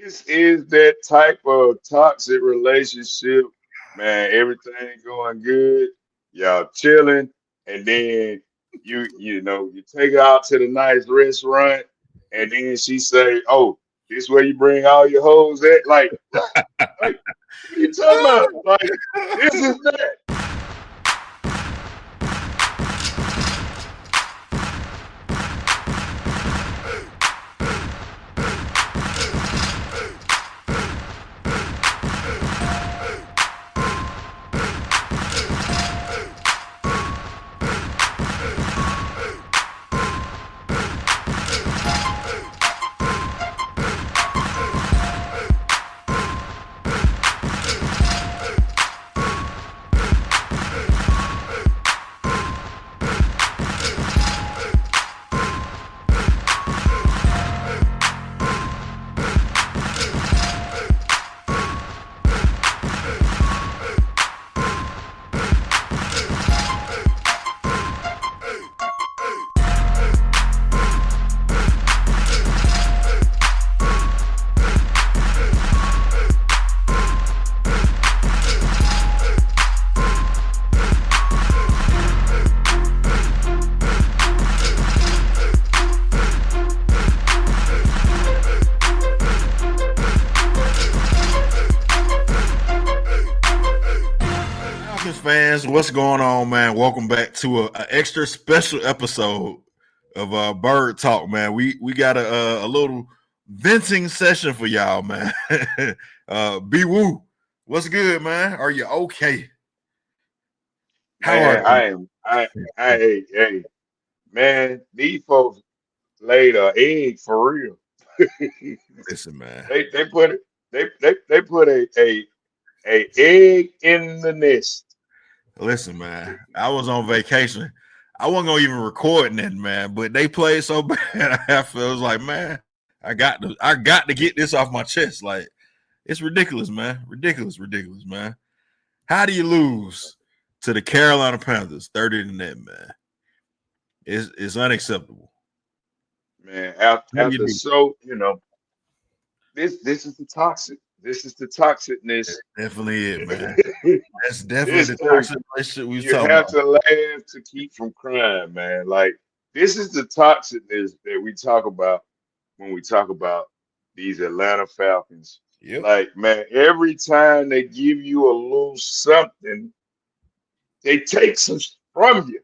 This is that type of toxic relationship, man. Everything going good, y'all chilling, and then you take her out to the nice restaurant, and then she say, "Oh, this where you bring all your hoes at?" Like what? Like what are you talking about? Like this is that. Falcons fans, what's going on, man? Welcome back to an extra special episode of Bird Talk, man. We got a little venting session for y'all, man. B Woo, what's good, man? Are you okay? How are Man, you? hey, man, these folks laid an egg for real. Listen, man. They put it they put a egg in the nest. Listen, man. I was on vacation. I wasn't gonna even record nothing, man. But they played so bad. I felt like, man, I got to get this off my chest. Like, it's ridiculous, man. Ridiculous, man. How do you lose to the Carolina Panthers 30 to net, man? It's unacceptable. Man, How do you after do? so, this is the toxic. This is the toxicness. Definitely it, man. That's definitely This the toxic relationship we was you talking have about. to laugh to keep from crying, man. Like this is the toxicness that we talk about when we talk about these Atlanta Falcons. Yep. Like, man, every time they give you a little something, they take some from you.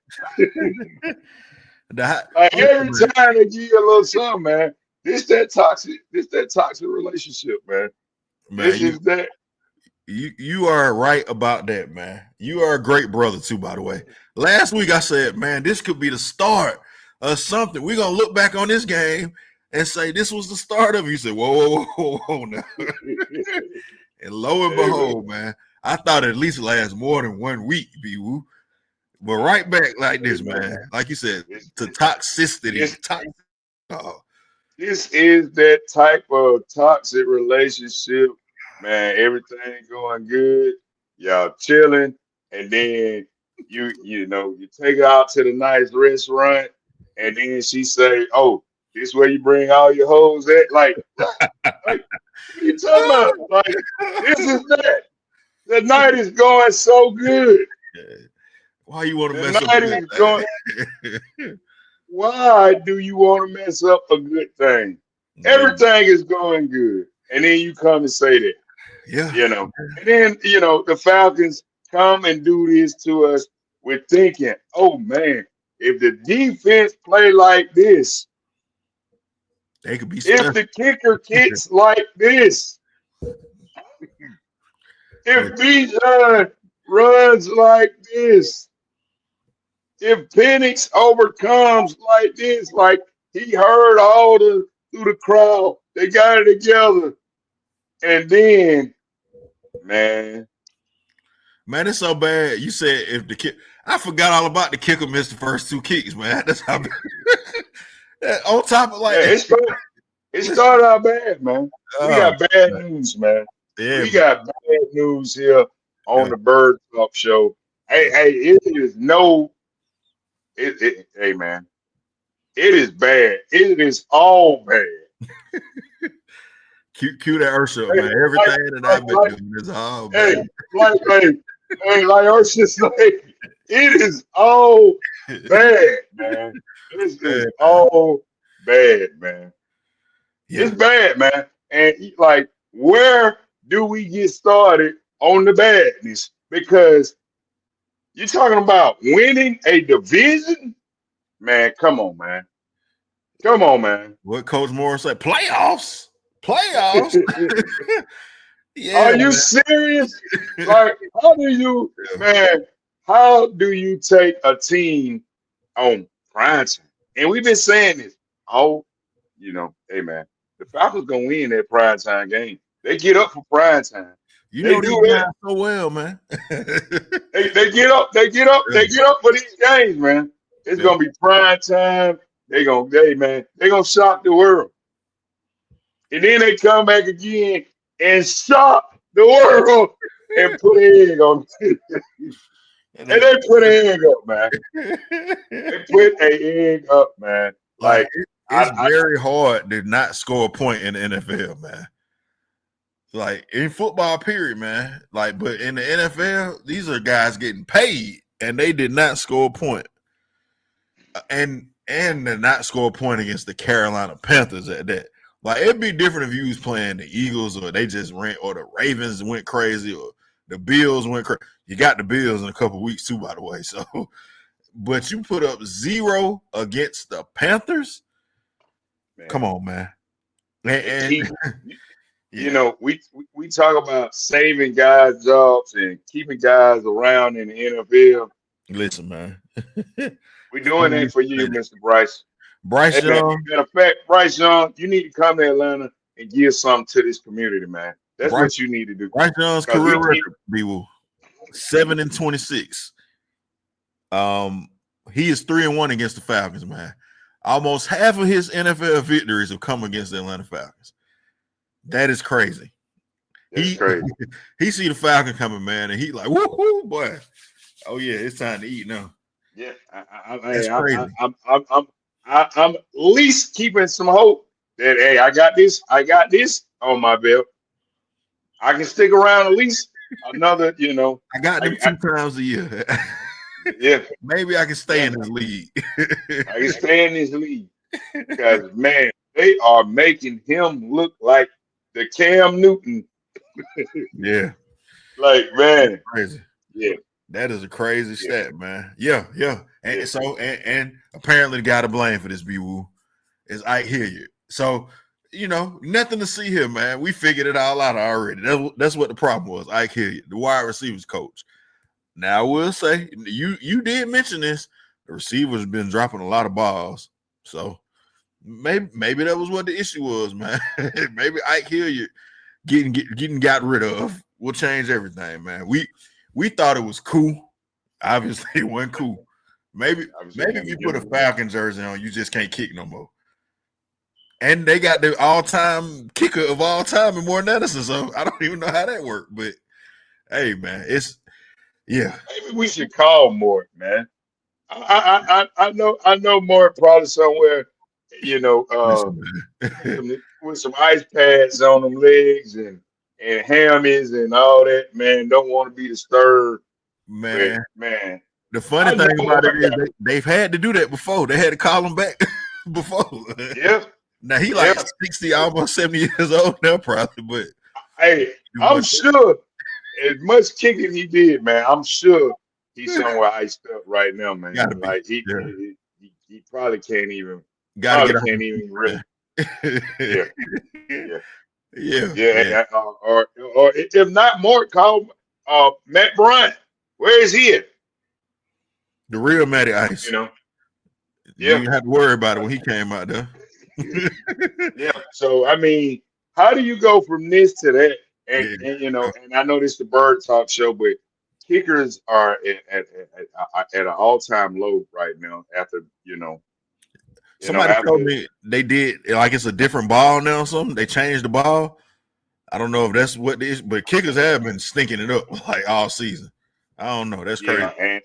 Like every time they give you a little something, man. This that toxic relationship, man. Man, This is that. you are right about that, man. You are a great brother too, by the way. Last week I said, man, this could be the start of something. We're gonna look back on this game and say this was the start of it. You said, whoa, now. And lo and Hey, man. behold, man, I thought it at least last more than 1 week, B-Woo. But right back like Hey, this, man. man. Like you said, This, to this, toxicity. this, Oh, this is that type of toxic relationship, man. Everything going good, y'all chilling, and then you take her out to the nice restaurant, and then she say, "Oh, this where you bring all your hoes at?" Like what? Like what are you talking about? Like this is that. The night is going so good. why you want to The mess up a night good is going. thing? Why do you want to mess up a good thing? Yeah. Everything is going good. And then you come and say that, Yeah. And then, the Falcons come and do this to us. We're thinking, oh man, if the defense play like this, They could be if special. the kicker kicks like this, if Bijan runs like this, if Penix overcomes like this, like he heard all through the crowd, they got it together. And then, man, Man, it's so bad. You said if the kick, I forgot all about the kicker missed the first two kicks, man. That's how bad. On top of yeah, like, it started out bad, man. We oh, got bad news, man. yeah, We got bad news here on man. the Bird Talk show. Hey, it is hey, man, it is bad. It is all bad. Cue that Ursula, Hey, man. Everything that I've been like, doing is all hey, bad. like Ursula's like, it is all bad, man. This is Yeah, all bad, man. yeah. It's bad, man. And like, where do we get started on the badness? Because you're talking about winning a division, man. Come on, man. Come on, man. What Coach Morris said? Playoffs. Playoffs. Are Yeah, you man. serious? Like, how do you, man? How do you take a team on prime time? And we've been saying this all, hey, man, the Falcons gonna win that prime time game. They get up for prime time. You They know do these that. guys so well, man. They get up. They get up. They get up for these games, man. It's Yeah. gonna be prime time. They gonna shock the world. And then they come back again and shock the world and put an egg on it. And And they, they put an egg up, man. They put an egg up, man. like Like it's I very hard to not score a point in the NFL, man. Like in football, period, man. Like, but in the NFL, these are guys getting paid, and they did not score a point. And to not score a point against the Carolina Panthers at that. Like it'd be different if you was playing the Eagles or they just ran or the Ravens went crazy or the Bills went crazy. You got the Bills in a couple weeks too, by the way. So, but you put up 0 against the Panthers. man, Come on, man. and And keep yeah, we talk about saving guys' jobs and keeping guys around in the NFL. listen, man. We're doing that for you, Mr. Bryce. Bryce Hey man, Young, matter of fact, Bryce Young, you need to come to Atlanta and give something to this community, man. That's Bryce, what you need to do. Bryce Young's Because career record, B-Woo, 7-26. He is 3-1 against the Falcons, man. Almost half of his NFL victories have come against the Atlanta Falcons. That is crazy. that's crazy. He see the Falcon coming, man, and he like, woo, boy. Oh yeah, it's time to eat now. Yeah, That's crazy. I'm at least keeping some hope that hey, I got this on my belt. I can stick around at least another, I got them 2 times a year. yeah, Maybe I can stay yeah, in this league. I can stay in this league because man, they are making him look like the Cam Newton. Yeah, Like man, crazy. yeah, That is a crazy yeah, stat, man. Yeah. yeah. And so and apparently the guy to blame for this B-Woo is Ike Hilliard. So, nothing to see here, man. We figured it all out already. That's what the problem was. Ike Hilliard, the wide receivers coach. Now I will say, you did mention this. The receivers been dropping a lot of balls. So maybe that was what the issue was, man. Maybe Ike Hilliard getting got rid of will change everything, man. We thought it was cool. Obviously, it wasn't cool. Maybe if you put a Falcon jersey on, you just can't kick no more. And they got the all-time kicker of all time in Morton Edison, so I don't even know how that worked. But hey, man, yeah. Maybe we should call Mort, man. I know Mort probably somewhere, Listen, man. with some ice pads on them legs and hammies and all that. Man, don't want to be disturbed. But Man, man, the funny I know thing about it I is got. they've had to do that before. They had to call him back before. Yeah, Now he yeah. like 60, almost 70 years old now, probably, but Hey, I'm sure as much kicking he did, man, I'm sure he's somewhere iced up right now, man. gotta be. Like Yeah. he probably can't even Gotta get really. Yeah, yeah, yeah. or if not more, call Matt Bryant. Where is he at? The real Matty Ice. You Yeah, didn't have to worry about it when he came out there. yeah. So I mean, how do you go from this to that? And Yeah. and I know this is the Bird Talk show, but kickers are at an all-time low right now. After Somebody told me they did like it's a different ball now or something. They changed the ball. I don't know if that's what it is, but kickers have been stinking it up like all season. I don't know. That's crazy. and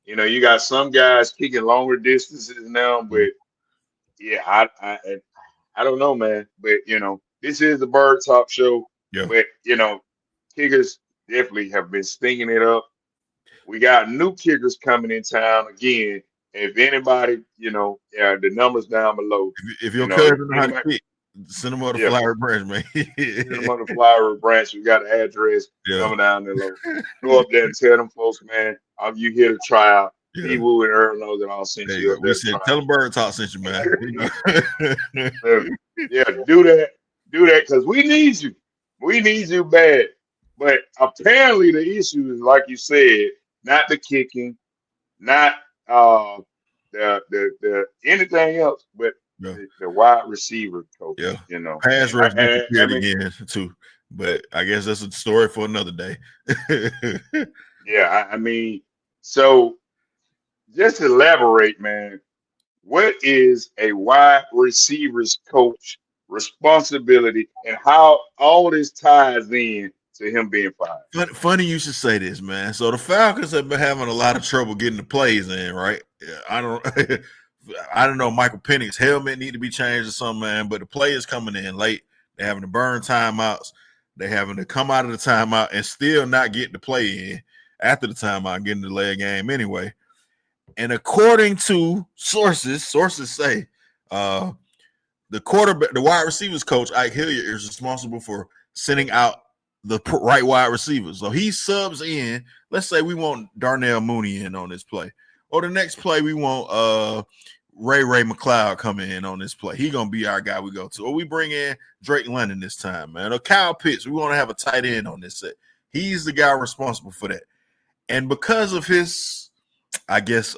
you got some guys kicking longer distances now, but yeah, I don't know, man. But this is the Bird Talk show. Yeah. But kickers definitely have been stinging it up. We got new kickers coming in town again. If anybody, the numbers down below. If your If cousin know how to anybody, kick, send them on the yeah, flower branch, man. send them on the flower branch. We got an address Yeah. coming down there low. Go up there and tell them folks, man, you here to try out. Yeah. B Woo and Earl know that I'll send There you you up go. there. We said, tell them Bird Talk sent you, man. Yeah, do that. Do that because we need you. We need you bad. But apparently the issue is, like you said, not the kicking, not the anything else, but Yeah. the wide receiver coach. Yeah. You know, Pass rush I mean, again too. But I guess that's a story for another day. yeah, I mean, so just elaborate, man. What is a wide receivers coach responsibility and how all this ties in to him being fired? Funny you should say this, man. So the Falcons have been having a lot of trouble getting the plays in, right? I don't know. Michael Penix's helmet need to be changed or something, man. But the play is coming in late. They're having to burn timeouts. They're having to come out of the timeout and still not get the play in after the timeout, getting the leg game anyway. And according to sources say the quarterback, the wide receivers coach, Ike Hilliard, is responsible for sending out the right wide receivers. So he subs in. Let's say we want Darnell Mooney in on this play. Or the next play, we want Ray McLeod coming in on this play. He going to be our guy we go to. Or we bring in Drake London this time, man. Or Kyle Pitts. We want to have a tight end on this set. He's the guy responsible for that. And because of his, I guess,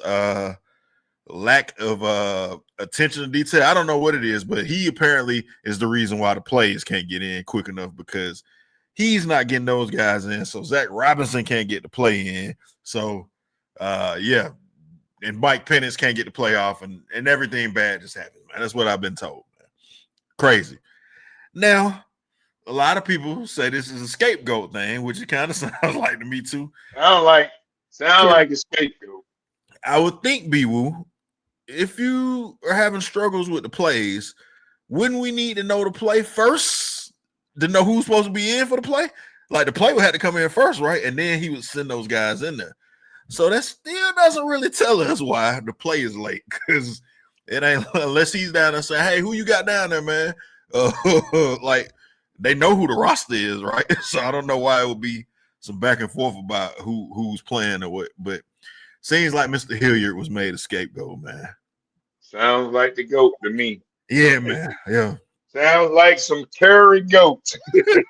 lack of attention to detail, I don't know what it is, but he apparently is the reason why the plays can't get in quick enough because he's not getting those guys in. So Zach Robinson can't get the play in. So, yeah. And Mike Penix can't get the play off, and everything bad just happens, man. That's what I've been told, man. Crazy. Now, a lot of people say this is a scapegoat thing, which it kind of sounds like to me too. Sound like a scapegoat. I would think, B-Woo, if you are having struggles with the plays, wouldn't we need to know the play first to know who's supposed to be in for the play? Like the play would have to come in first, right? And then he would send those guys in there. So that still doesn't really tell us why the play is late, because it ain't unless he's down there saying, "Hey, who you got down there, man?" Like they know who the roster is, right? So I don't know why it would be some back and forth about who's playing or what. But seems like Mr. Hilliard was made a scapegoat, man. Sounds like the goat to me. Yeah, man. Yeah. Sounds like some curry goat. That's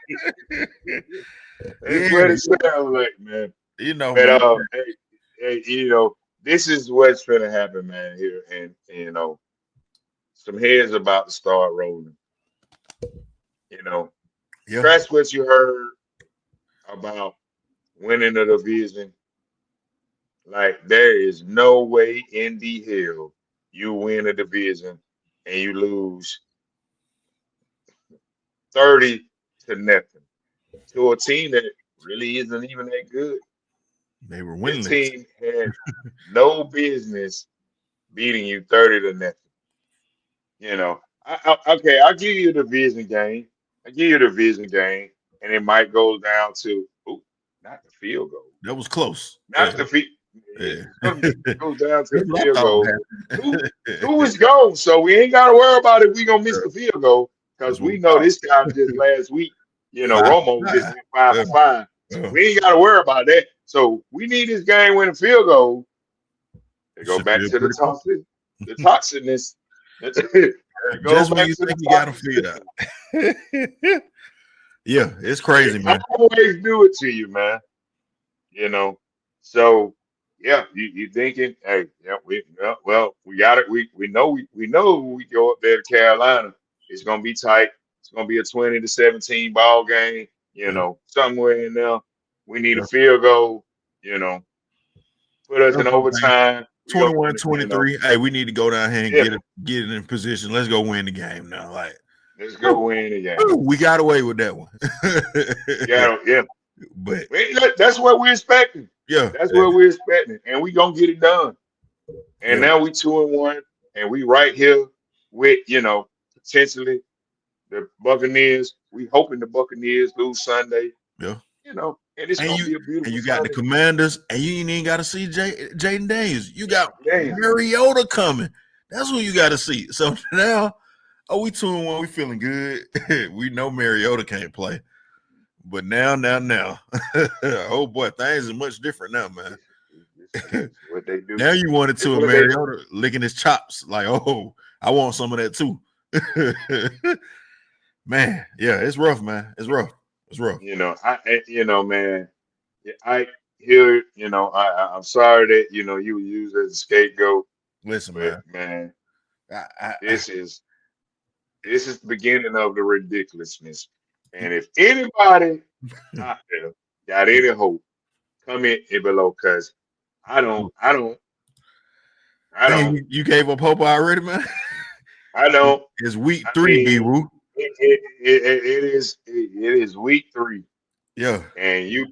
what it sounds like, man. You know, but hey, this is what's going to happen, man. Here and some heads about to start rolling. Yeah. That's what you heard about winning the division. Like there is no way in the hell you win a division and you lose 30 to nothing to a team that really isn't even that good. They were winning. This team had no business beating you 30 to nothing. Okay, I'll give you the division game. And it might go down to not the field goal. That was close. Not the field. Yeah. It goes down to the field goal. Two is gone, so we ain't got to worry about it. We gonna miss the field goal because we know this guy just last week. Romo just went 5 for 5. So we ain't got to worry about that. So we need this game winning field goal. They go back to the toxicness. Just when you think you got to figure it out. Yeah, it's crazy, man. I always do it to you, man. So yeah, you thinking, hey, yeah, we got it. We know we go up there to Carolina, it's gonna be tight. It's gonna be a 20-17 ball game. Somewhere in there. We need a field goal. Put us in overtime. 21-23. Hey, we need to go down here and get it in position. Let's go win the game now. Like, let's go win the game. We got away with that one. yeah. But that's what we're expecting. Yeah, that's what we're expecting, and we gonna get it done. And now we 2-1, and we right here with potentially the Buccaneers. We hoping the Buccaneers lose Sunday. Yeah. And it's And gonna be a and beautiful you got the Sunday. Commanders, and you ain't even got to see Jaden Daniels. You got Yeah. Mariota coming. That's who you got to see. So now, we 2-1. We feeling good. We know Mariota can't play, but now, oh boy, things are much different now, man. It's what they do. Now you wanted to a What they do. Mariota licking his chops, like, oh, I want some of that too. Man, yeah, it's rough, man. It's rough. Man. I hear. I'm sorry that you were used as a scapegoat, Listen, but man. man, I, this is the beginning of the ridiculousness. And if anybody out there got any hope, comment it below, cause I don't. Dang, you gave up hope already, man. I don't. It's week I 3, mean, B-Woo. it is week 3, Yeah, and you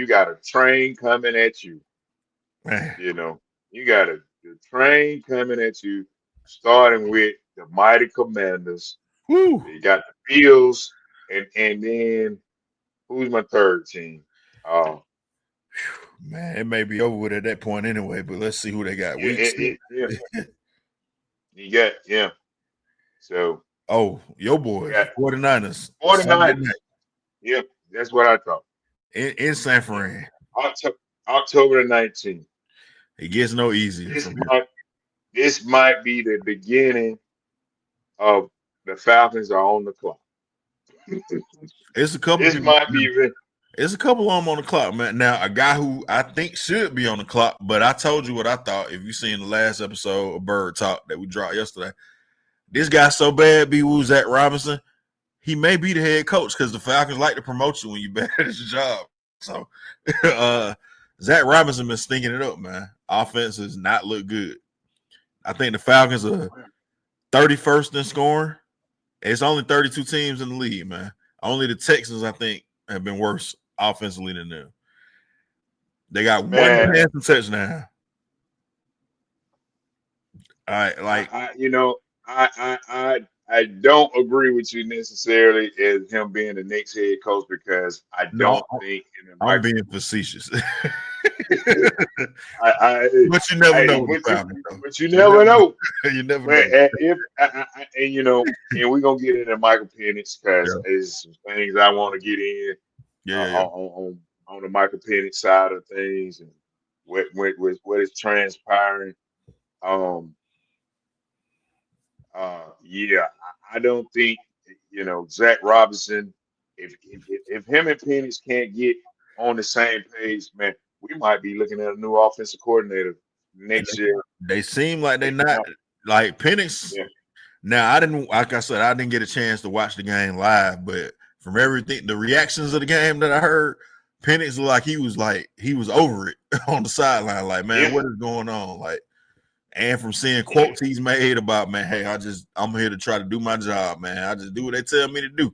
got a train coming at you. man. You got the train coming at you, starting with the mighty Commanders. Woo. You got the Bills, and then who's my third team? Man, it may be over with at that point anyway, but let's see who they got. Week 6. You got So your boys, yeah, 49ers. 49. Yeah, that's what I thought. In San Fran. October the 19th. It gets no easier. This might be the beginning of the Falcons are on the clock. It's a couple. This might be. It's a couple of them on the clock, man. Now, a guy who I think should be on the clock, but I told you what I thought. If you seen the last episode of Bird Talk that we dropped yesterday, this guy's so bad, B-Woo, Zach Robinson, he may be the head coach because the Falcons like to promote you when you're bad at your job. So, Zach Robinson been stinking it up, man. Offense does not look good. I think the Falcons are 31st in scoring. It's only 32 teams in the league, man. Only the Texans, I think, have been worse offensively than them. They got one passing touchdown. All right, like I don't agree with you necessarily as him being the next head coach because I don't think. I'm being facetious. But you never know. But you never know. You never know. And we're gonna get into Michael Penix because there's some things I want to get in. On the Michael Penix side of things and what is transpiring. I don't think Zach Robinson. If him and Penix can't get on the same page, man, we might be looking at a new offensive coordinator next year. They seem like they're not like Penix. Yeah. Now I didn't get a chance to watch the game live, but from everything, the reactions of the game that I heard, Penix looked like he was over it on the sideline. Like, man, what is going on? Like, and from seeing quotes he's made about, man, hey, I'm here to try to do my job, man. I just do what they tell me to do.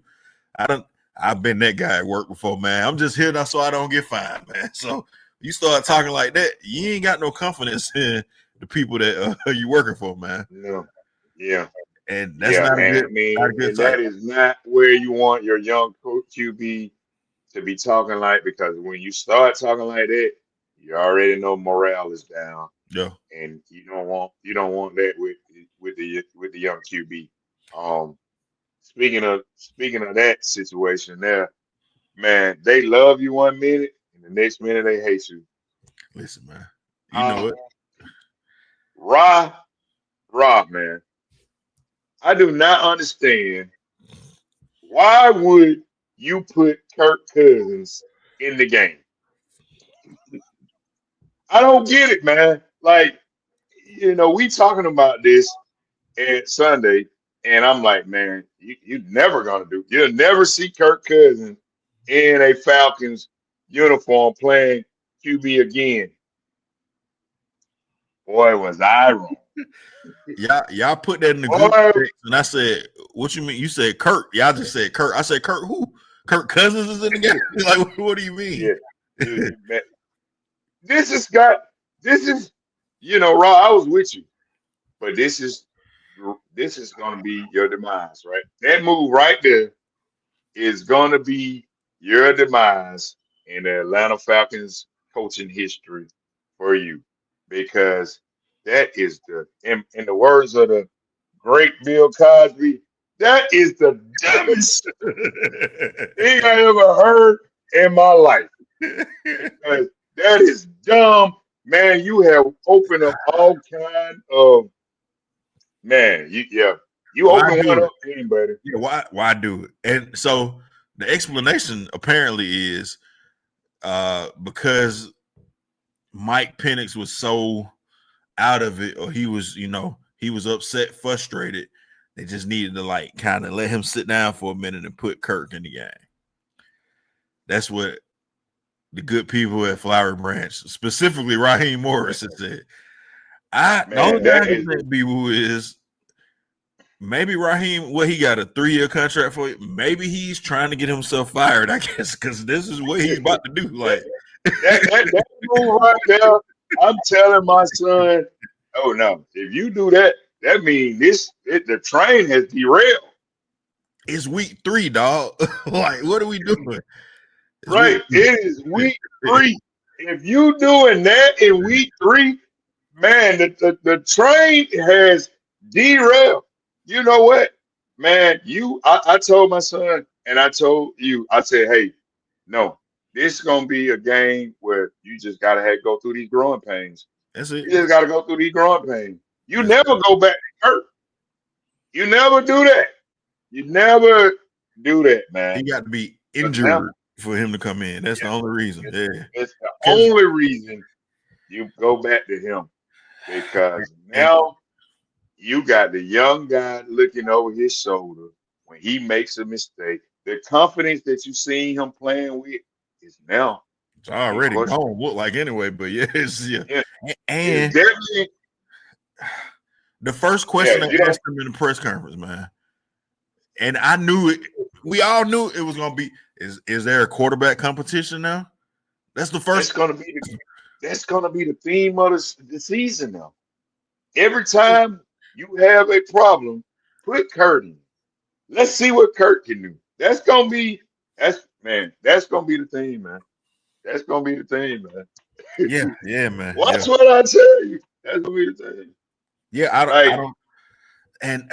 I've been that guy at work before, man. I'm just here so I don't get fined, man. So you start talking like that, you ain't got no confidence in the people that you working for, man. No. Yeah. And that's not a good, that is not where you want your young QB to be talking like, because when you start talking like that, you already know morale is down. Yeah. And you don't want that with the young QB. Speaking of that situation there, man, they love you one minute and the next minute they hate you. Listen, man. You know it. Rob, man. I do not understand why would you put Kirk Cousins in the game. I don't get it, man. Like, we talking about this at Sunday, and I'm like, man, you're never gonna do. You'll never see Kirk Cousins in a Falcons uniform playing QB again. Boy, was I wrong. Y'all put that in the group text, and I said, "What you mean?" You said Kirk. Y'all just said Kirk. I said Kirk. Who? Kirk Cousins is in the game. Like, what do you mean? Yeah. Dude, this is, Rob. I was with you, but this is this is going to be your demise, right? That move right there is going to be your demise in the Atlanta Falcons coaching history for you, because that is in the words of the great Bill Cosby, that is the dumbest thing I ever heard in my life. Because that is dumb, man. You have opened up all kind of man. You Why open one do it? up to anybody. Yeah, why do it? And so the explanation apparently is because Mike Penix was so out of it, or he was, he was upset, frustrated. They just needed to like kind of let him sit down for a minute and put Kirk in the game. That's what the good people at Flowery Branch, specifically Raheem Morris, has said. The only thing I can think, B-Woo, is maybe Raheem, he got a 3-year contract for it. Maybe he's trying to get himself fired, I guess, because this is what he's about to do. Like that move right there, I'm telling my son, oh no, if you do that, that means the train has derailed. It's week 3, dog. Like, what are we doing? Right, it is week 3. If you doing that in week 3, man, the train has derailed. You know what, man? I told my son and I told you, I said, hey, no, this is gonna be a game where you just gotta go through these growing pains. That's it. You just gotta go through these growing pains. You never go back to Kurt. You never do that. You never do that, man. He got to be injured for him to come in. That's the only reason. It's the only reason you go back to him, because now you got the young guy looking over his shoulder when he makes a mistake. The confidence that you seen him playing with is now. It's already gone. Look like anyway, but yes, yeah. And definitely the first question I asked him in the press conference, man, and I knew it. We all knew it was gonna be. Is there a quarterback competition now? That's the first. That's gonna be the theme of the season now. Every time you have a problem, put Kurt in. Let's see what Kurt can do. That's gonna be the theme, man. That's gonna be the theme, man. Yeah, man. Watch what I tell you. That's gonna be the theme. Yeah, I don't. And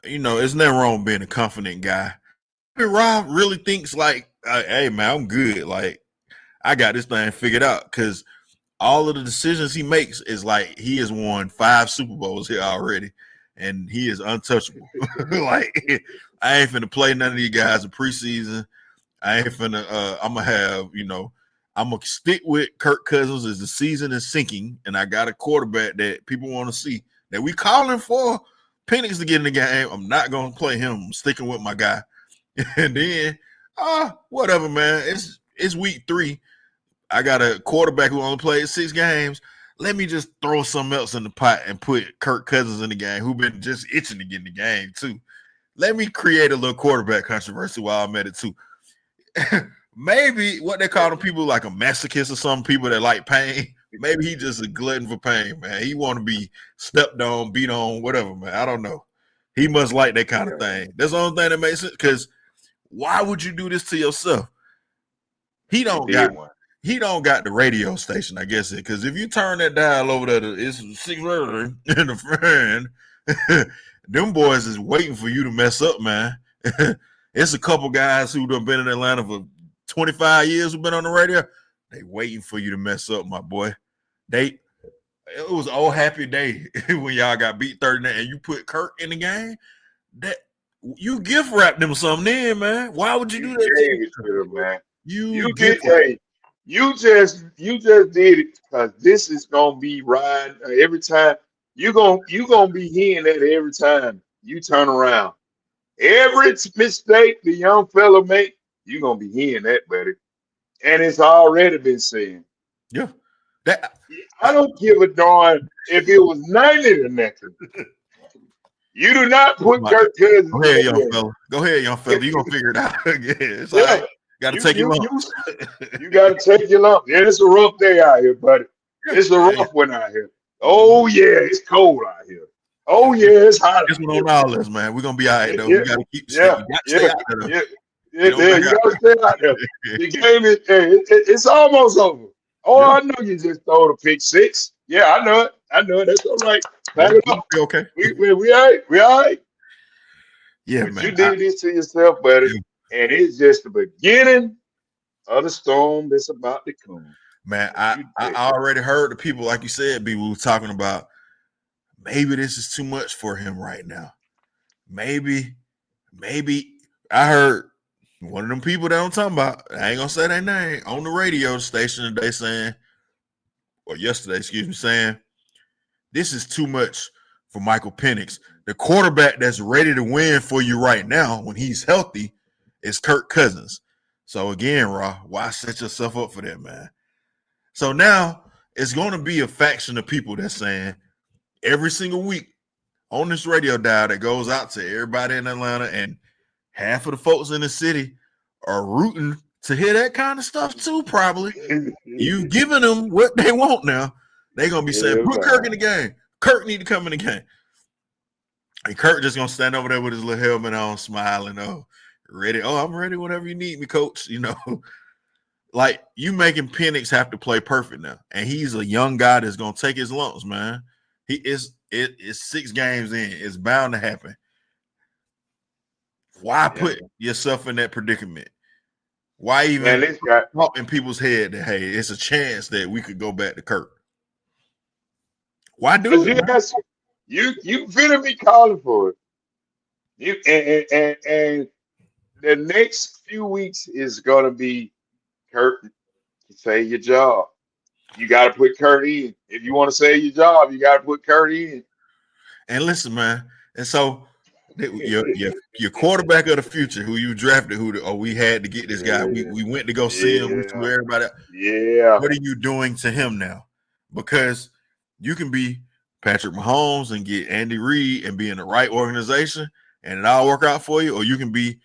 there's nothing wrong being a confident guy. Rob really thinks like, hey man, I'm good. Like, I got this thing figured out, because all of the decisions he makes is like he has won 5 Super Bowls here already, and he is untouchable. Like, I ain't finna play none of these guys in preseason. I ain't finna. I'm gonna have, I'm gonna stick with Kirk Cousins as the season is sinking, and I got a quarterback that people want to see, that we calling for Penix to get in the game. I'm not gonna play him. I'm sticking with my guy. And then, whatever, man. It's week 3. I got a quarterback who only played 6 games. Let me just throw something else in the pot and put Kirk Cousins in the game, who been just itching to get in the game too. Let me create a little quarterback controversy while I'm at it too. Maybe what they call them people like a masochist or some people that like pain. Maybe he just a glutton for pain, man. He want to be stepped on, beat on, whatever, man. I don't know. He must like that kind of thing. That's the only thing that makes sense. Because why would you do this to yourself? He don't got the radio station, I guess. Because if you turn that dial over there, it's 6:30 and a friend. Them boys is waiting for you to mess up, man. It's a couple guys who done been in Atlanta for 25 years who've been on the radio. They waiting for you to mess up, my boy. It was an old happy day when y'all got beat 39 and you put Kirk in the game. That you gift wrapped them something in, man. Why would you do that? Man. You just did it, because this is gonna be riding every time. You gonna be hearing that every time you turn around. Every mistake the young fella make, you're gonna be hearing that, buddy. And it's already been said. Yeah. I don't give a darn if it was 90 to nothing. You do not put Kirk Cousins. Go ahead, young fella. Go ahead, young fella. You're gonna figure it out. It's all right. Gotta take your lump. You gotta take your lump. Yeah, it's a rough day out here, buddy. It's a rough one out here. Oh yeah, it's cold out here. Oh yeah, it's hot. This one on all this, man. We're gonna be all right though. Yeah, We gotta keep stay. yeah, You gotta stay yeah, out there though. yeah, You yeah. don't Yeah, back you out. gotta stay out there. The game is, it's almost over. Oh, Yeah, I know you just throw the pick six. Yeah, I know it. I know it. That's all right. yeah, Pack it we'll up. be okay. We all right. We all right. Yeah, But you man. did this to yourself, buddy. Yeah, And it's just the beginning of the storm that's about to come. man, Don't you I dare. already heard the people, like you said, B, we were talking about maybe this is too much for him right now. Maybe I heard one of them people that I'm talking about, I ain't gonna say their name, on the radio station today saying, or yesterday, excuse me, saying, this is too much for Michael Penix. The quarterback that's ready to win for you right now when he's healthy is Kirk Cousins. So again, Raw, why set yourself up for that, man? So now it's going to be a faction of people that's saying every single week on this radio dial that goes out to everybody in Atlanta, and half of the folks in the city are rooting to hear that kind of stuff too, probably. You giving them what they want now. They're going to be saying, put Kirk in the game. Kirk need to come in the game. And Kirk just going to stand over there with his little helmet on, smiling, oh, ready. Oh, I'm ready whenever you need me, coach. You know, like you making Penix have to play perfect now. And he's a young guy that's going to take his lumps, man. It's 6 games in. It's bound to happen. Why put yourself in that predicament? Why even pop in people's head that, hey, it's a chance that we could go back to Kirk? Why do it? Yes, you finna be calling for it. You and the next few weeks is gonna be Kirk, save your job. You gotta put Kurt in. If you want to save your job, you gotta put Kurt in. And listen, man. And so your quarterback of the future, who you drafted, we had to get this guy. We went to go see him. We threw everybody out. Yeah. What are you doing to him now? Because you can be Patrick Mahomes and get Andy Reid and be in the right organization and it all work out for you, or you can be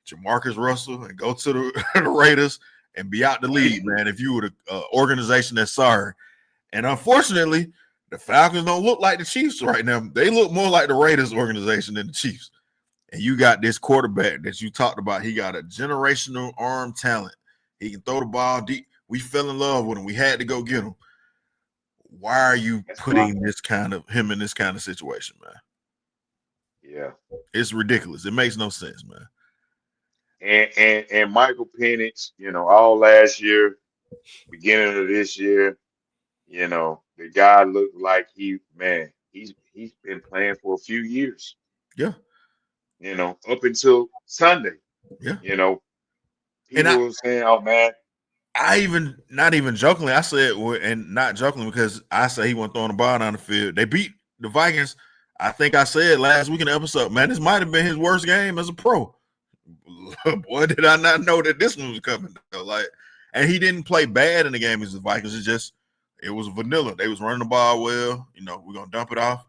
Jamarcus Russell and go to the Raiders and be out the league, man, if you were the organization that's sorry. And unfortunately, the Falcons don't look like the Chiefs right now. They look more like the Raiders organization than the Chiefs. And you got this quarterback that you talked about. He got a generational arm talent. He can throw the ball deep. We fell in love with him. We had to go get him. Why are you putting him in this kind of situation, man? Yeah. It's ridiculous. It makes no sense, man. And Michael Penix, all last year, beginning of this year, the guy looked like he's been playing for a few years. Yeah. Up until Sunday. Yeah. People were saying, oh man. Not even jokingly, I said, and not jokingly because I say he wasn't throwing the ball down the field. They beat the Vikings. I think I said last week in the episode, man, this might have been his worst game as a pro. Boy, did I not know that this one was coming. And he didn't play bad in the game as the Vikings. It was vanilla. They was running the ball well. We're gonna dump it off.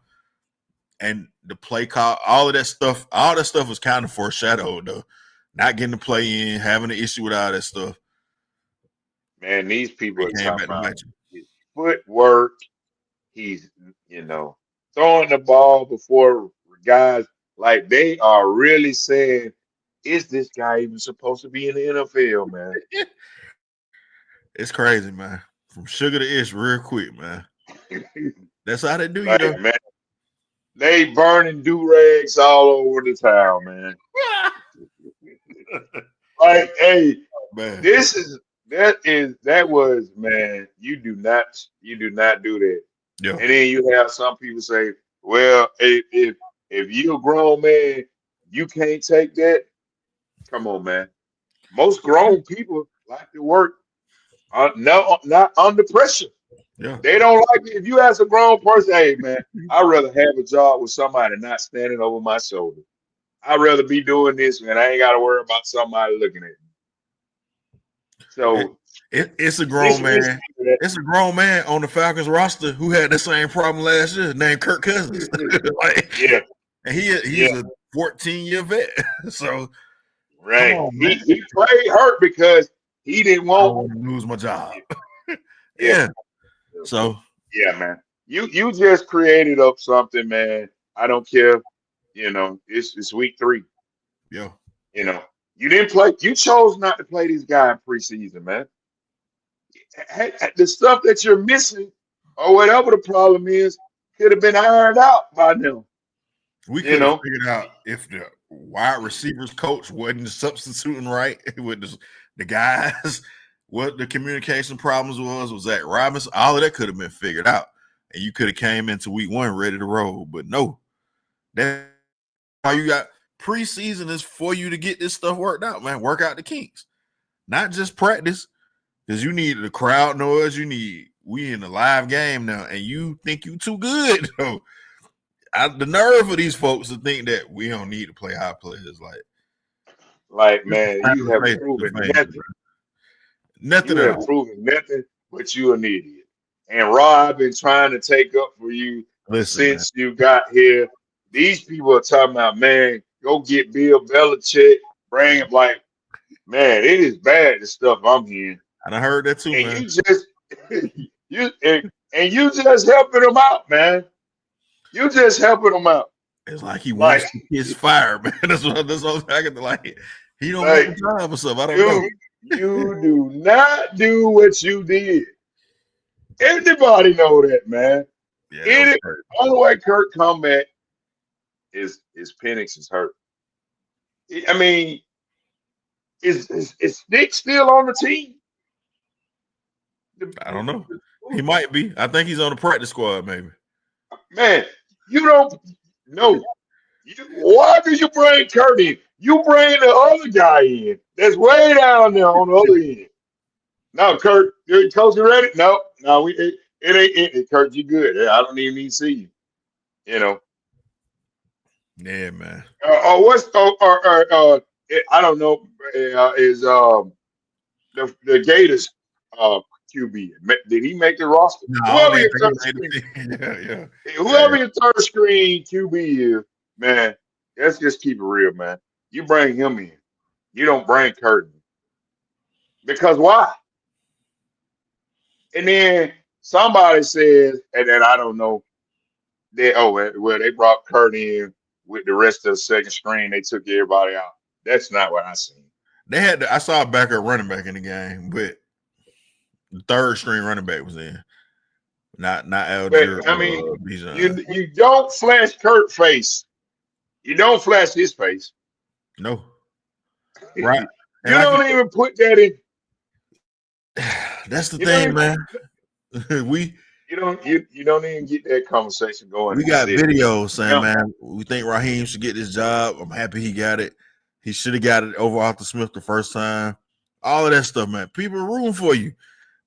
And the play call, all that stuff was kind of foreshadowed though. Not getting to play in, having an issue with all that stuff. Man, these people are talking about his footwork. He's, throwing the ball before guys. Like, they are really saying, is this guy even supposed to be in the NFL, man? It's crazy, man. From sugar to ish real quick, man. That's how they do like, you, though. Man. They burning do-rags all over the town, man. Like, hey, man. That was, man, you do not do that. Yeah. And then you have some people say, well, if you're a grown man, you can't take that. Come on, man. Most grown people like to work not under pressure. Yeah. They don't like it. If you ask a grown person, hey, man, I'd rather have a job with somebody not standing over my shoulder. I'd rather be doing this, and I ain't got to worry about somebody looking at me. So it's a grown man. It's a grown man on the Falcons roster who had the same problem last year, named Kirk Cousins. Yeah, and he's a 14-year vet. So right, he played hurt because he didn't want to lose my job. Yeah. So yeah, man, you just created up something, man. I don't care. It's week 3. Yeah. You didn't play. You chose not to play this guy in preseason, man. The stuff that you're missing, or whatever the problem is, could have been ironed out by now. We could have figured out if the wide receivers coach wasn't substituting right with the guys, what the communication problems was Zach Robinson. All of that could have been figured out, and you could have came into week 1 ready to roll. But no, that's how you got preseason is for you to get this stuff worked out, man. Work out the kinks, not just practice, because you need the crowd noise. We in a live game now, and you think you too good. The nerve of these folks to think that we don't need to play high players. Like man, you have proven nothing. Nothing. You have proven nothing, but you an idiot. And Rob been trying to take up for you since you got here. These people are talking about, man, go get Bill Belichick, bring him. Like, man, it is bad, the stuff I'm hearing. And I heard that too, and man. You just helping them out, man. You just helping them out. It's like he wants his fire, man. That's what I get to like. He don't want the job or something. I don't know. You do not do what you did. Everybody know that, man. Yeah, only way Kurt come back is Penix is hurt. I mean, is Nick still on the team? I don't know. He might be. I think he's on the practice squad, maybe. Man, you don't know. Why do you bring Kurt in? You bring the other guy in. That's way down there on the other end. No, Kurt, coach, you ready? No, it ain't. Kurt, you good? I don't even need to see you. Yeah, man. I don't know. Is the Gators QB? Did he make the roster? No, whoever your third screen QB is, man. Let's just keep it real, man. You bring him in. You don't bring Kurt in. Because why? And then somebody says, and then I don't know. They brought Kurt in with the rest of the second screen. They took everybody out. That's not what I seen. I saw a backup running back in the game, but the third string running back was in. Not Algier. I mean, you don't flash Kurt's face. You don't flash his face. No. Right. You don't even put that in. That's the thing, man. You don't even get that conversation going. We got videos saying, man, we think Raheem should get this job. I'm happy he got it. He should have got it over Arthur Smith the first time. All of that stuff, man. People are rooting for you,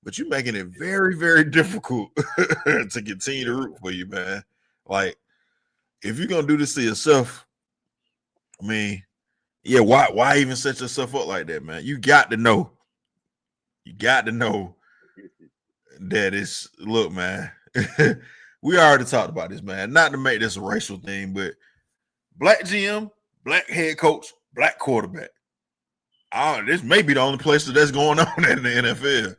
but you're making it very, very difficult to continue to root for you, man. Like, if you're gonna do this to yourself, I mean, yeah, why even set yourself up like that, man? You got to know. You got to know that it's, look, man, we already talked about this, man. Not to make this a racial thing, but black GM, black head coach, black quarterback. This may be the only place that's going on in the NFL.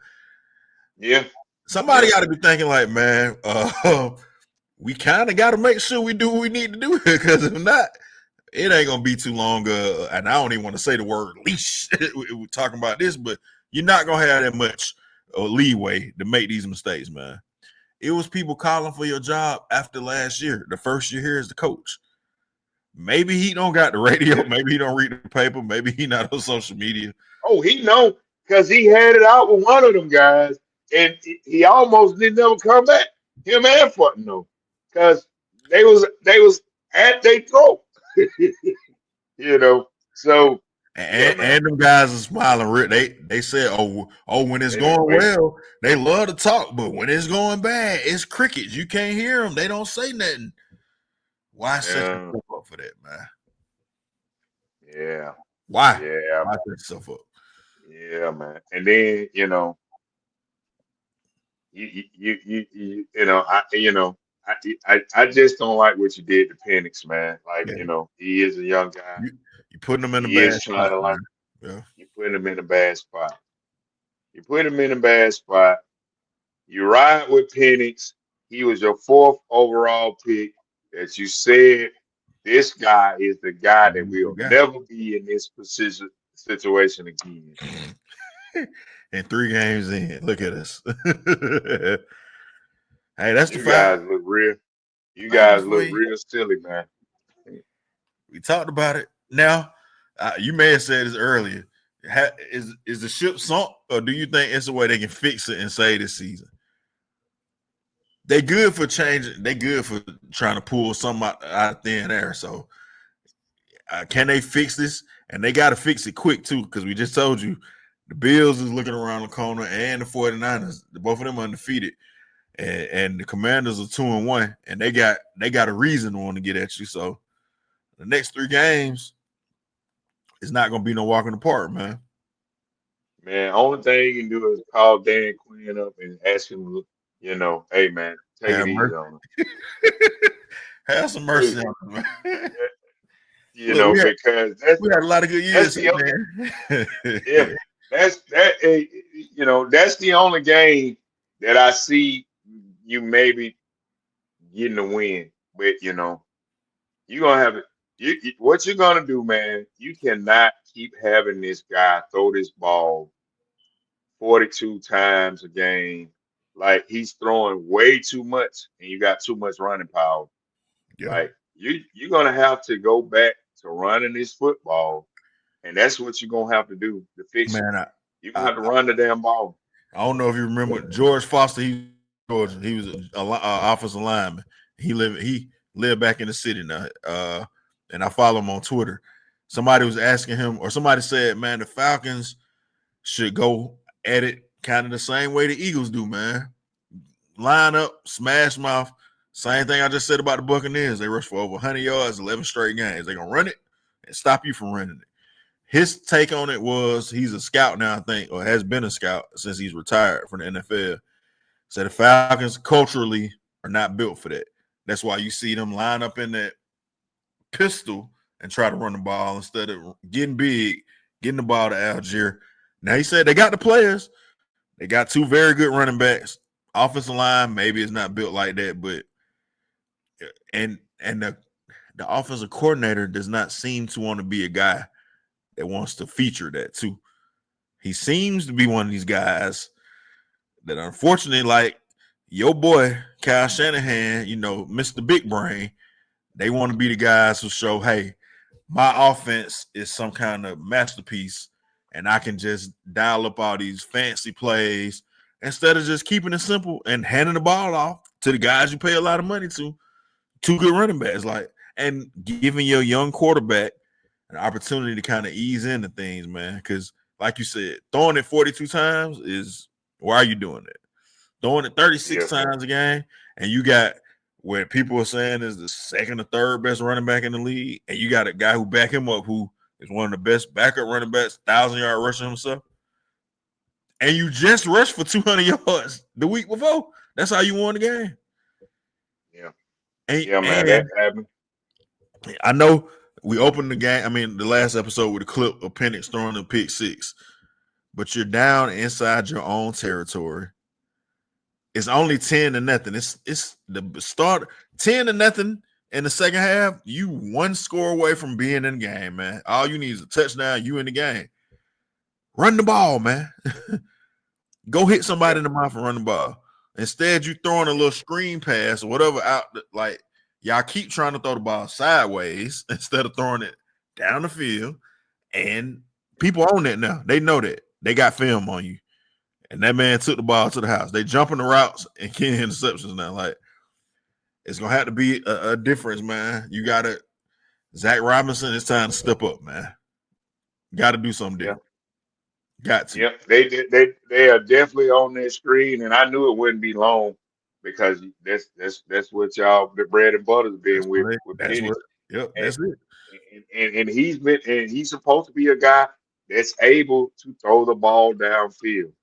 Yeah. Somebody got to be thinking like, man, we kind of got to make sure we do what we need to do because if not, it ain't going to be too long. And I don't even want to say the word leash. We're talking about this, but you're not going to have that much leeway to make these mistakes, man. It was people calling for your job after last year. The first year here as the coach. Maybe he don't got the radio. Maybe he don't read the paper. Maybe he not on social media. Oh, he know because he had it out with one of them guys, and he almost didn't ever come back. Him and Fulton though, because they was at their throat. So and them guys are smiling. They said, oh, when it's going well, they love to talk, but when it's going bad, it's crickets. You can't hear them. They don't say nothing. Why set yourself up for that, man? Yeah. Why? Yeah. Why set yourself up? Yeah, man. And then I just don't like what you did to Penix, man. Like he is a young guy. You putting him in a bad spot. You putting him in a bad spot. You ride with Penix. He was your 4th overall pick. that you said this guy is the guy that He's the will guy. never be in this position situation again. And 3 games in, look at us. Hey, that's the You guys Falcons. look real. You guys Falcons for look you. real silly, man. We talked about it. Now, you may have said this earlier. Is the ship sunk, or do you think it's a way they can fix it and save this season? They good for changing. They good for trying to pull something out of thin air. So, can they fix this? And they got to fix it quick too, because we just told you the Bills is looking around the corner, and the 49ers, both of them undefeated, and the Commanders are 2-1, and they got a reason to want to get at you. So, the next 3 games, it's not gonna be no walk in the park, man. Man, only thing you can do is call Dan Quinn up and ask him, hey man, take it Have easy mercy. on him. Have some mercy Please, on us, man. Look, because we had a lot of good that's years, the man. yeah, that's the only game that I see you maybe getting a win. But you're gonna have it. What you're gonna do, man? You cannot keep having this guy throw this ball 42 times a game. Like he's throwing way too much, and you got too much running power. Yeah, Like you're gonna have to go back to running this football, and that's what you're gonna have to do to fix it. man. You're gonna I, have to run the damn ball. I don't know if you remember George Foster. He Georgia. He was an offensive lineman. He lived back in the city now. And I follow him on Twitter. Somebody was asking him, or somebody said, "Man, the Falcons should go at it kind of the same way the Eagles do, man. Line up, smash mouth. Same thing I just said about the Buccaneers. They rush for over 100 yards, 11 straight games. They're gonna run it and stop you from running it." His take on it was he's a scout now, I think, or has been a scout since he's retired from the NFL. So the Falcons culturally are not built for that. That's why you see them line up in that pistol and try to run the ball instead of getting big, getting the ball to Algier. Now he said they got the players. They got 2 very good running backs. Offensive line maybe it's not built like that, but and the offensive coordinator does not seem to want to be a guy that wants to feature that too. He seems to be one of these guys that unfortunately, like your boy Kyle Shanahan, Mr. Big Brain, they want to be the guys who show, hey, my offense is some kind of masterpiece, and I can just dial up all these fancy plays instead of just keeping it simple and handing the ball off to the guys you pay a lot of money to, 2 good running backs, and giving your young quarterback an opportunity to kind of ease into things, man. Because, like you said, throwing it 42 times is why are you doing it? Throwing it 36 Yeah, times a game, and you got where people are saying is the second or third best running back in the league, and you got a guy who back him up who is one of the best backup running backs, 1,000-yard rusher himself, and you just rushed for 200 yards the week before. That's how you won the game. yeah, And, yeah, man. That and happened. I know we opened the game. I mean, the last episode with a clip of Penix throwing a pick six, but you're down inside your own territory. It's only 10-0. It's the start 10-0 in the second half. You 1 score away from being in the game, man. All you need is a touchdown. You in the game. Run the ball, man. Go hit somebody Yeah, in the mouth and run the ball. Instead, you throwing a little screen pass or whatever out. Like y'all keep trying to throw the ball sideways instead of throwing it down the field. And people own that now. They know that. They got film on you. And that man took the ball to the house. They jumping the routes and getting interceptions now. Like, it's gonna have to be a difference, man. You gotta Zach Robinson, it's time to step up, man. Gotta do something yeah, different. Got to. yeah. They are definitely on that screen, and I knew it wouldn't be long because that's what y'all the bread and butter's That's been with what that's Penix, what yep, and that's it. and he's supposed to be a guy that's able to throw the ball downfield.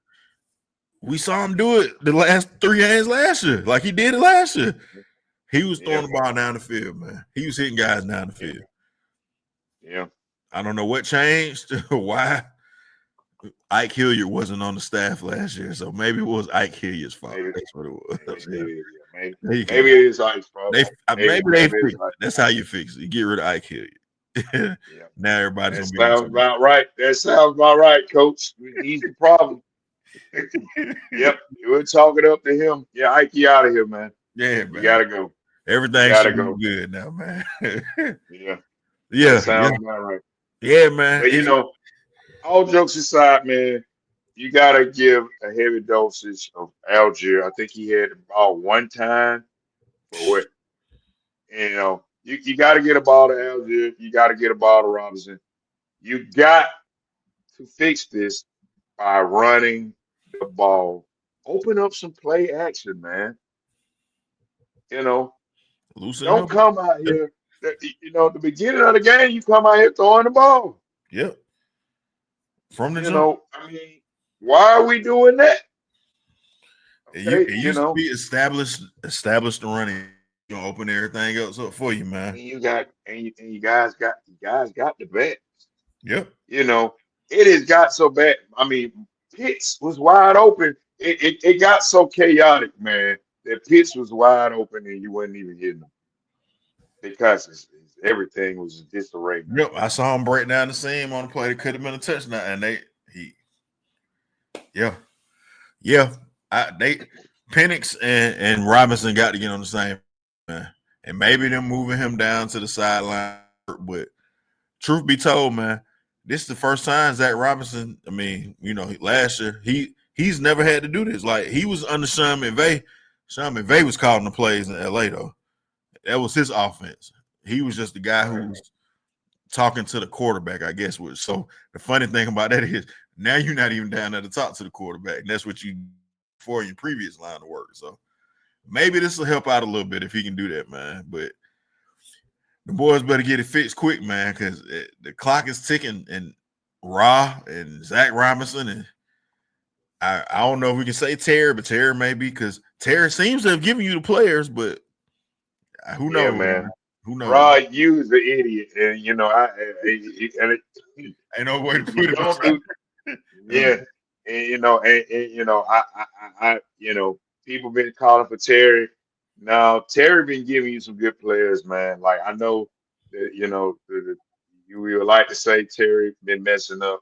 We saw him do it the last 3 games last year, like he did it last year. He was Yeah, throwing the ball down the field, man. He was hitting guys down the yeah, field. yeah. I don't know what changed, why Ike Hilliard wasn't on the staff last year. So maybe it was Ike Hilliard's fault. Maybe, That's what it was. maybe, Yeah. maybe, Maybe, There you go. maybe it is ice, bro. Maybe they Maybe fix it's it. ice. That's how you fix it. You get rid of Ike Hill. Yeah, Now everybody's that gonna be on sounds about right. That sounds about right, Coach. He's the problem. time. Yep, we're talking up to him. Yeah, Ike, out of here, man. Yeah, You man. gotta go. You Everything gotta should be go. good now, man. Yeah, that Yeah, yeah, sounds about right. yeah, man. But all jokes aside, man, you gotta give a heavy dosage of Algier. I think he had about one time for what you got to get a ball to Algier. You got to get a ball to Robinson. You got to fix this by running the ball. Open up some play action, man. You know, Loosen don't up. come out here. At the beginning of the game, you come out here throwing the ball. Yep. From the jump. I mean, why are we doing that? Okay, It used to be established the running. You gonna open everything else up for you, man. you guys got the bet. Yep. It has got so bad. I mean, Pitts was wide open. It got so chaotic, man, that Pitts was wide open and you wasn't even hitting him because everything was disarray, man. Yep. I saw him break down the seam on the play that could have been a touchdown, and yeah. Penix and Robinson got to get on the same, man. And maybe them moving him down to the sideline. But truth be told, man, this is the first time Zach Robinson. I mean, last year he's never had to do this. Like he was under Sean McVay. Sean McVay was calling the plays in LA though. That was his offense. He was just the guy who was talking to the quarterback, I guess. So the funny thing about that is now you're not even down there to talk to the quarterback. And that's what you for your previous line of work. So maybe this will help out a little bit if he can do that, man. But the boys better get it fixed quick, man, because the clock is ticking. And Ra and Zach Robinson, and I don't know if we can say Terry, but Terry maybe, because Terry seems to have given you the players, but who knows, man. Who knows? Rod, you is the idiot, and Ain't no way to put it. Don't do, yeah, and people been calling for Terry. Now Terry been giving you some good players, man. Like I know that you would like to say Terry been messing up,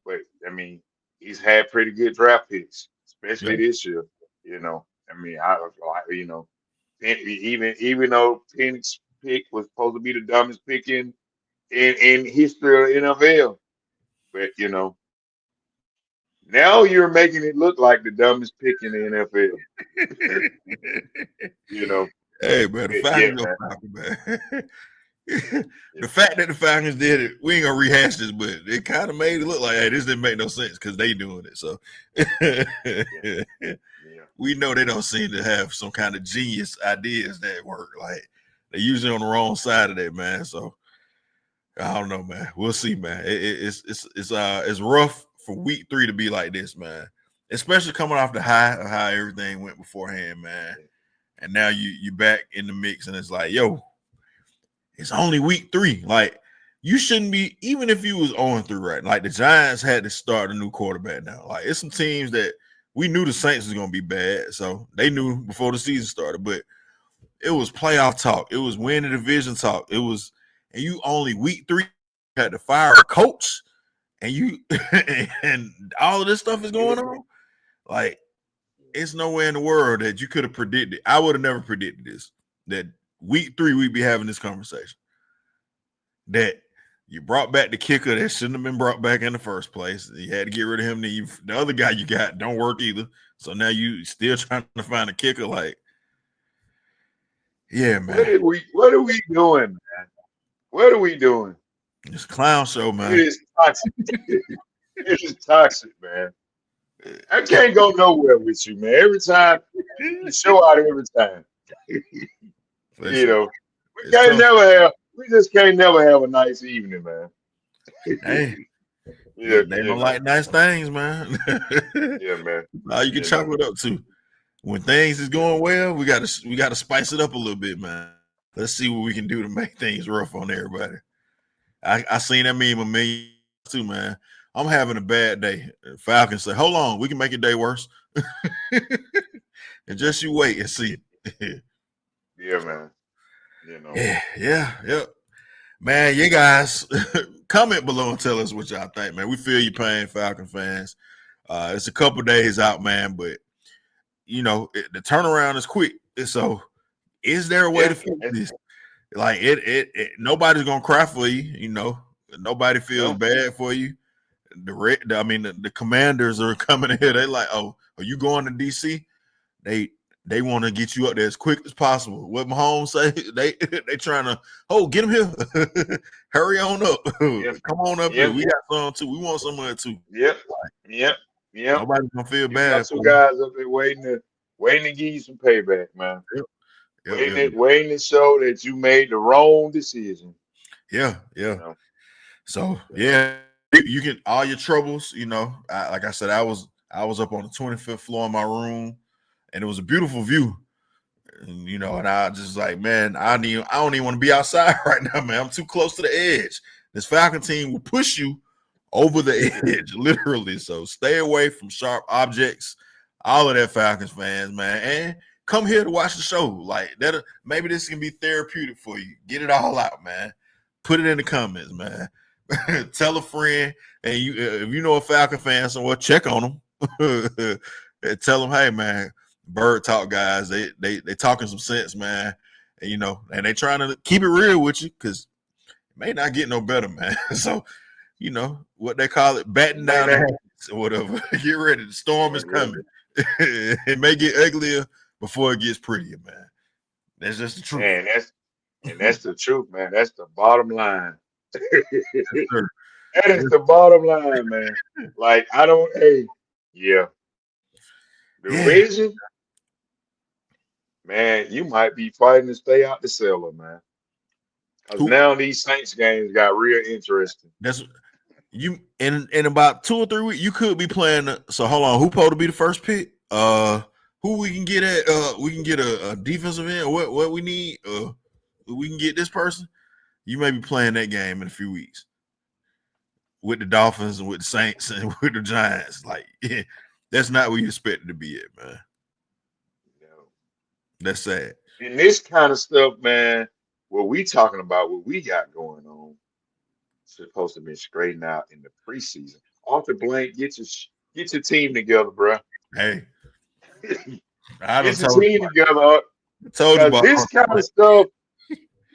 but I mean he's had pretty good draft picks, especially this year. I mean even though Penix pick was supposed to be the dumbest pick in history of NFL, but now you're making it look like the dumbest pick in the NFL. Hey, man, the Falcons man. Falcons, man. The fact that the Falcons did it, we ain't gonna rehash this, but it kind of made it look like, hey, this didn't make no sense because they doing it. So we know they don't seem to have some kind of genius ideas that work. Like they're usually on the wrong side of that, man. So I don't know, man. We'll see, man. It's rough for week 3 to be like this, man. Especially coming off the high of how everything went beforehand, man. And now you back in the mix, and it's like, yo, it's only week 3. Like you shouldn't be, even if you was 0-3, right? Like the Giants had to start a new quarterback now. Like it's some teams that we knew the Saints was gonna be bad, so they knew before the season started. But it was playoff talk. It was win the division talk. It was, and you only week 3 had to fire a coach, and you and all of this stuff is going on. Like it's nowhere in the world that you could have predicted. I would have never predicted this. That week 3 we'd be having this conversation. That you brought back the kicker that shouldn't have been brought back in the first place. You had to get rid of him. The other guy you got don't work either. So now you still trying to find a kicker. Like, yeah, man. What are we doing, man? What are we doing? It's a clown show, man. It is toxic. It is toxic, man. I can't go nowhere with you, man. Every time you show out every time. We just can't never have a nice evening, man. Hey, they don't like nice things, man. Yeah, man. All you can chalk it up to. When things is going well, we gotta spice it up a little bit, man. Let's see what we can do to make things rough on everybody. I seen that meme a million too, man. I'm having a bad day. Falcons say, hold on, we can make your day worse. And just you wait and see. Yeah, man. You know. Yeah. Man, you guys comment below and tell us what y'all think, man. We feel your pain, Falcon fans. It's a couple days out, man, but the turnaround is quick. So, is there a way to fix this? Like nobody's gonna cry for you. Nobody feels bad for you. The Commanders are coming in here. They like, oh, are you going to DC? They want to get you up there as quick as possible. What Mahomes say? They trying to get him here. Hurry on up. Come on up here. We got some too. We want some of it too. Yep. Nobody's gonna feel You bad. got two guys up there waiting to give you some payback, man. Waiting to show that you made the wrong decision. Yeah. So you can all your troubles. Like I said, I was up on the 25th floor in my room, and it was a beautiful view. And I just like, man, I don't even want to be outside right now, man. I'm too close to the edge. This Falcon team will push you over the edge, literally. So stay away from sharp objects. All of that, Falcons fans, man, and come here to watch the show. Like that, maybe this can be therapeutic for you. Get it all out, man. Put it in the comments, man. Tell a friend, and if you know a Falcon fan somewhere, check on them. And tell them, hey, man, BirdTalk guys, they talking some sense, man. And and they trying to keep it real with you because it may not get no better, man. So, what they call it, batten down the hatches or whatever. Get ready. The storm is coming. It may get uglier before it gets prettier, man. That's just the truth. Man, that's the truth, man. That's the bottom line. That is the bottom line, man. Like, the division, man, you might be fighting to stay out the cellar, man. Because now these Saints games got real interesting. That's you in about 2 or 3 weeks. You could be playing. So hold on, who supposed to be the first pick? Who we can get at? We can get a defensive end. What we need? We can get this person. You may be playing that game in a few weeks with the Dolphins and with the Saints and with the Giants. Like, that's not where you expected to be at, man. No. That's sad. And this kind of stuff, man, what we talking about, what we got going on, supposed to be straightened out in the preseason. Arthur Blank, get your team together, bro. Hey, get your team together. Told you about this kind of stuff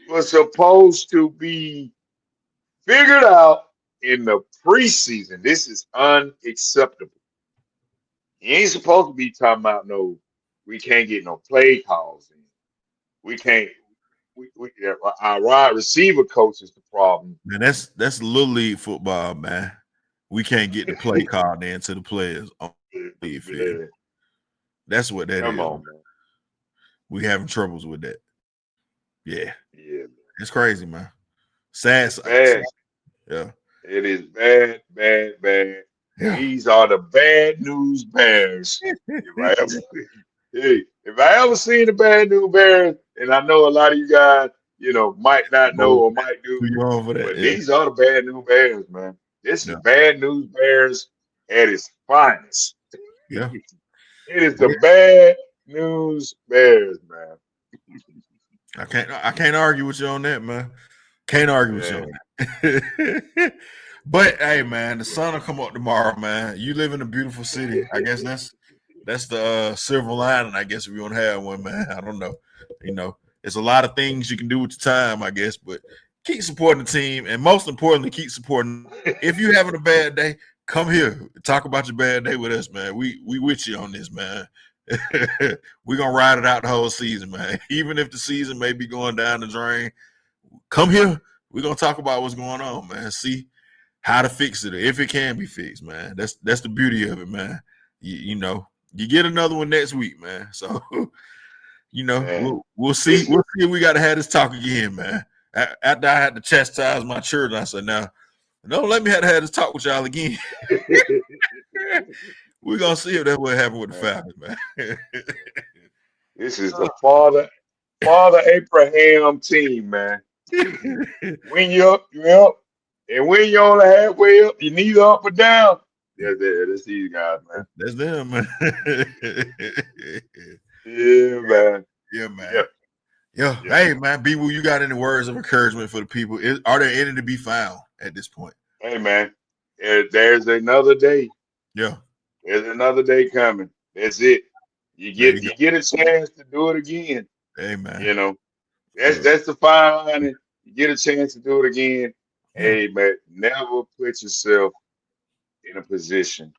was supposed to be figured out in the preseason. This is unacceptable. You ain't supposed to be talking about we can't get no play calls in. We can't. Our wide receiver coach is the problem. Man, that's Little League football, man. We can't get the play called in to the players on the field. That's what that is. Come on, man. We having troubles with that. Yeah. It's crazy, man. Sad. Yeah. It is bad. Yeah. These are the bad news bears. If I ever seen the bad news bears, and I know a lot of you guys, might not know or might do, but these are the bad news bears, man. This is bad news bears at its finest. Yeah. It is the bad news bears, man. I can't argue with you on that, man. Can't argue with you on that. But hey, man, the sun will come up tomorrow, man. You live in a beautiful city. I guess that's the silver lining, I guess, if you want to have one, man. I don't know. There's a lot of things you can do with your time, I guess, but keep supporting the team, and most importantly, keep supporting. If you're having a bad day, come here. Talk about your bad day with us, man. We with you on this, man. We're going to ride it out the whole season, man. Even if the season may be going down the drain, come here. We're going to talk about what's going on, man. See how to fix it, if it can be fixed, man. That's the beauty of it, man. You get another one next week, man. So, we'll see. We'll see if we got to have this talk again, man. After I had to chastise my children, I said, now, don't let me have to have this talk with y'all again. We're going to see if that's what happened with the Falcons, man. This is the Father Abraham team, man. When you're up, you're up. And when you're only halfway up, you neither up or down. That's these guys, man. That's them, man. Yeah, man. Yeah, man. Yeah. Yeah. Yeah. Hey, man, B-Woo, you got any words of encouragement for the people? Are there any to be found at this point? Hey, man. There's another day. Yeah. There's another day coming. That's it. You There get you go. you get a chance to do it again. Hey, man. You know, Look. that's the fine line. You get a chance to do it again. Yeah. Hey, man, never put yourself in a position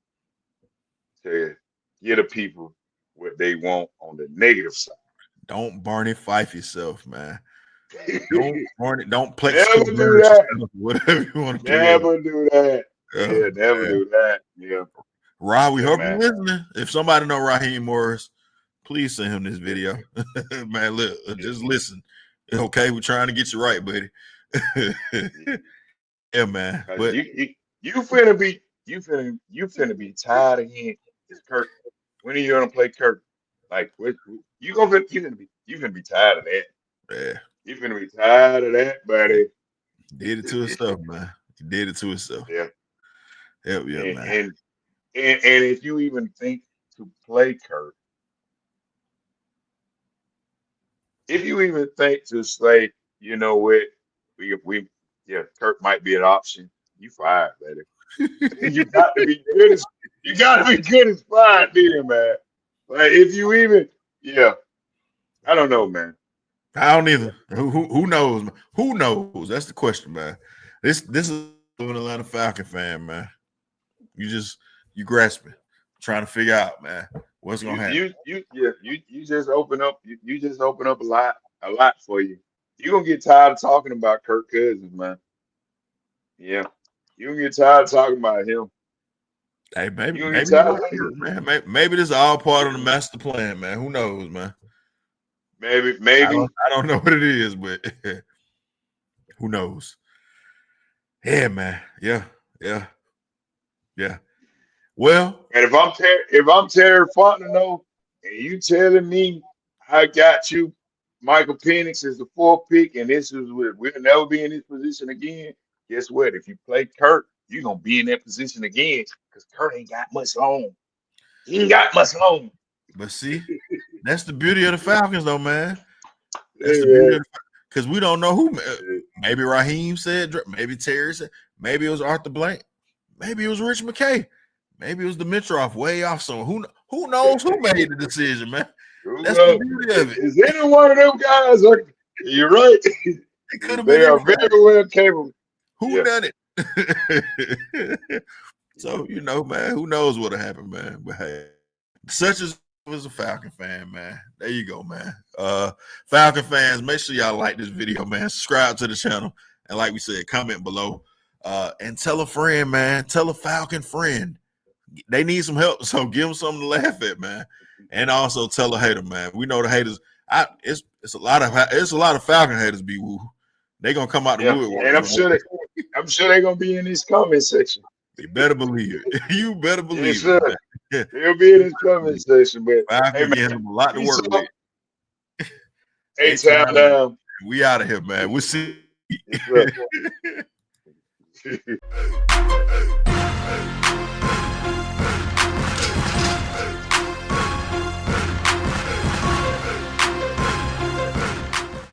to get the people what they want on the negative side. Don't Barney Fife yourself, man. Don't Barney. Don't plex Never two do birds that. yourself, whatever you want to Never do that. Yeah, Yeah, never man. do that. Yeah. Rod, we Yeah, hope man. you're listening. If somebody know Raheem Morris, please send him this video. Man, look, just listen. Okay, we're trying to get you right, buddy. Yeah, man. But You finna be tired of hearing it's Kirk. When are you gonna play Kirk? Like you finna be tired of that. yeah, You finna be tired of that, buddy. did it to himself, man. He did it to himself. Yeah. Yeah, And, man. and if you even think to play Kirk, if you even think to say, you know what, Kirk might be an option, you fired, baby. You got to be good as fired, then, man. Like if you even, I don't know, man. I don't either. Who knows? Who knows? That's the question, man. This is an Atlanta Falcon fan, man. You grasping, trying to figure out, man, what's gonna happen. You just open up. You just open up a lot for you. You're gonna get tired of talking about Kirk Cousins, man. Yeah, you gonna get tired of talking about him. Hey, maybe You gonna get maybe tired. man. Maybe this is all part of the master plan, man. Who knows, man? Maybe. I don't know what it is, but who knows? Yeah, man. Yeah. Well, And if I'm Terry Fontenot and you telling me I got you, Michael Penix is the fourth pick, and we'll never be in this position again. Guess what? If you play Kurt, you're gonna be in that position again because Kurt ain't got much long. He ain't got much long. but see, that's the beauty of the Falcons, though, man. That's the beauty of because we don't know who. Maybe Raheem said, maybe Terry said, maybe it was Arthur Blank, maybe it was Rich McKay, maybe it was Dimitroff way off somewhere. Who knows who made the decision, man? That's the beauty of it. Is any one of them guys? You're right. It could have They been are very well capable. Who done it? So, man, who knows what'll happen, man. But hey, such as a Falcon fan, man. There you go, man. Falcon fans, make sure y'all like this video, man. Subscribe to the channel. And like we said, comment below. And tell a friend, man. Tell a Falcon friend. They need some help, so give them something to laugh at, man. And also tell a hater, man. We know the haters. It's a lot of Falcon haters. Be woo. They gonna come out the woodwork. And I'm sure they're gonna be in this comment section. You better believe it. You better believe it. They'll be in this comment section. But Falcon gives them a lot to work with. 8 time down. We out of here, man. We'll see.